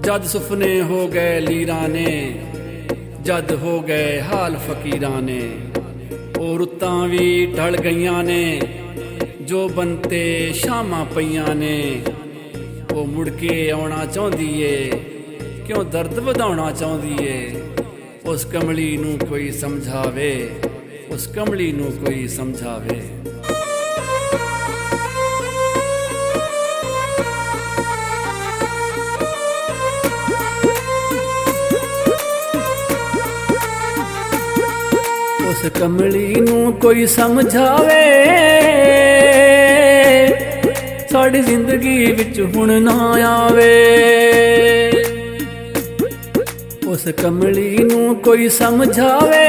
जद सुपने हो गए लीरां ने, जद हो गए हाल फकीरां ने, ओ रुत्तां भी ढल गईयां ने, जो बनते शामां पईयां ने। ओ मुड़ के आउणा चाहुंदी ए, क्यों दर्द वधाउणा चाहुंदी ए। उस कमली नूं कोई समझावे, उस कमली नूं कोई समझावे। उस कमली नूं कोई समझावे, साड़ी जिंदगी विच हुण ना आवे। उस कमली नूं कोई समझावे,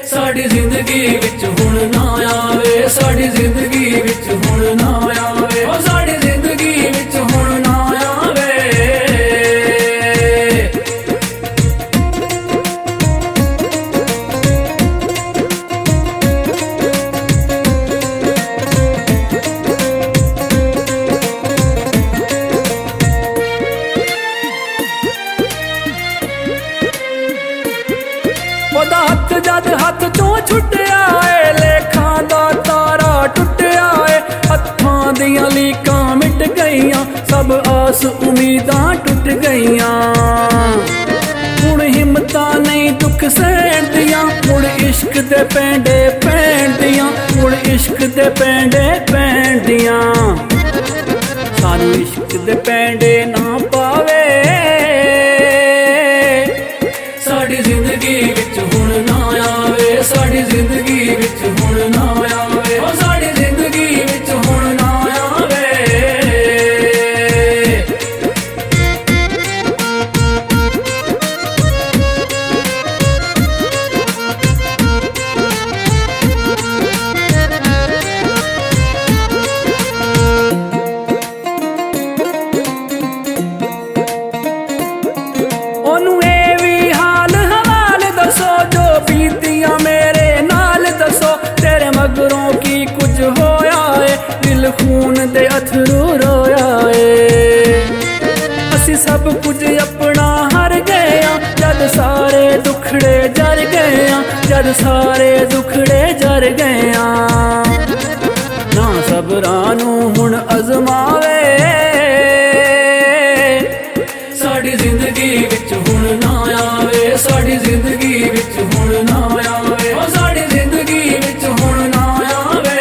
साड़ी जिंदगी विच हुण ना आवे। साड़ी जिंदगी विच हुण ना आवे, ओ साड़ी जिंदगी विच हुण ना आवे। ਉਹਦਾ ਹੱਥ ਜਦ ਹੱਥ ਚੋਂ ਛੁੱਟਿਆ ਏ, ਲੇਖਾਂ ਦਾ ਤਾਰਾ ਟੁੱਟਿਆ ਏ। ਹੱਥਾਂ ਦੀਆਂ ਲੀਕਾਂ ਮਿਟ ਗਈਆਂ, ਸਭ ਆਸ ਉਮੀਦਾਂ ਟੁੱਟ ਗਈਆਂ। ਹੁਣ ਹਿੰਮਤਾਂ ਨਹੀਂ ਦੁੱਖ ਸਹਿਣ ਦੀਆਂ, ਹੁਣ ਇਸ਼ਕ ਦੇ ਪੈਂਡੇ ਪੈਣ ਦੀਆਂ, ਹੁਣ ਇਸ਼ਕ ਦੇ ਪੈਂਡੇ ਪੈਣ ਦੀਆਂ। ਸਾਨੂੰ ਇਸ਼ਕ ਦੇ ਪੈਂਡੇ ਨਾ ਪਾਵੇ, ਸਾਡੀ ਜ਼ਿੰਦਗੀ ਵਿੱਚ ਹੁਣ ਨਾ ਆਵੇ। ਸਾਡੀ ਜ਼ਿੰਦਗੀ ਵਿੱਚ ਹੁਣ ਨਾ ਆਵੇ, ਉਹ ਸਾਡੀ ਜ਼ਿੰਦਗੀ ਵਿੱਚ ਹੁਣ ਨਾ ਆਵੇ। ਉਹਨੂੰ ਇਹ ਵੀ ਹਾਲ ਹਵਾਲ ਦੱਸੋ, ਜੋ ਬੀਤੀਆਂ ਮੇਰੇ ਨਾਲ ਦੱਸੋ। ਤੇਰੇ ਮਗਰੋਂ ਕੀ ਕੁਝ ਹੋਇਆ ਏ, ਦਿਲ ਖੂਨ ਦੇ ਅਥਰੂ ਰੋਇਆ ਏ। ਅਸੀਂ ਸਭ ਕੁਝ ਆਪਣਾ ਹਰ ਗਏ ਆ, ਜਦ ਸਾਰੇ ਦੁਖੜੇ ਜਰ ਗਏ ਆ, ਜਦ ਸਾਰੇ ਦੁਖੜੇ ਜਰ ਗਏ ਆ। ਨਾ ਸਬਰਾਂ ਨੂੰ ਹੁਣ ਅਜ਼ਮਾਵੇ, ਸਾਡੀ ਜ਼ਿੰਦਗੀ ਵਿੱਚ ਹੁਣ ਨਾ ਆਵੇ। ਸਾਡੀ ਜ਼ਿੰਦਗੀ ਵਿੱਚ ਹੁਣ ਨਾ ਆਵੇ, ਉਹ ਸਾਡੀ ਜ਼ਿੰਦਗੀ ਵਿੱਚ ਹੁਣ ਨਾ ਆਵੇ।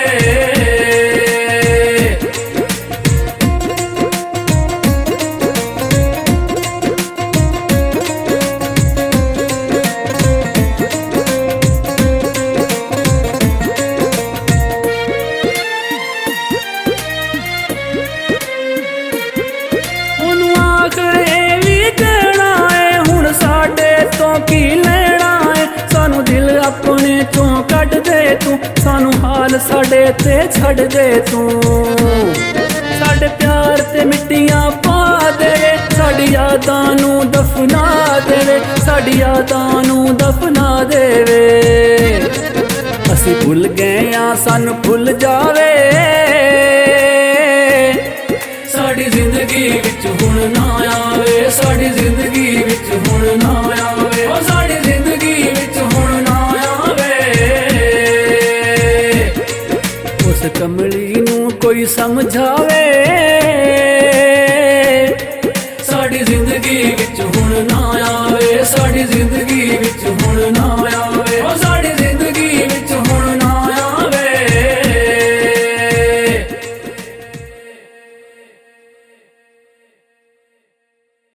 ਉਹਨੂੰ ਆਖਰ ਇਹ ਵੀ ਕਹਿਣਾ ਏ, ਹੁਣ ਸਾਡੇ ਤੋਂ ਕੀ ਲੈਣਾ ਏ। ਸਾਨੂੰ ਦਿਲ ਆਪਣੇ ਚੋਂ ਕੱਢ ਦੇ ਤੂੰ, ਸਾਨੂੰ ਹਾਲ ਸਾਡੇ ਤੇ ਛੱਡ ਦੇ ਤੂੰ। ਸਾਡੇ ਪਿਆਰ ਤੇ ਮਿੱਟੀਆਂ ਪਾ ਦੇਵੇ, ਸਾਡੀ ਯਾਦਾਂ ਨੂੰ ਦਫਨਾ ਦੇਵੇ, ਸਾਡੀ ਯਾਦਾਂ ਨੂੰ ਦਫਨਾ ਦੇਵੇ। ਅਸੀਂ ਭੁੱਲ ਗਏ ਆ, ਸਾਨੂੰ ਭੁੱਲ ਜਾਵੇ। ਸਾਡੀ ਜ਼ਿੰਦਗੀ ਵਿੱਚ ਹੁਣ ਨਾ ਆਵੇ। ਸਾਡੀ ਜ਼ਿੰਦਗੀ ਵਿੱਚ ਹੁਣ ਨਾ ਆਵੇ, ਉਹ ਸਾਡੀ ਜ਼ਿੰਦਗੀ ਵਿੱਚ ਹੁਣ ਨਾ ਆਵੇ। ਉਸ ਕਮਲੀ ਨੂੰ ਕੋਈ ਸਮਝਾਵੇ,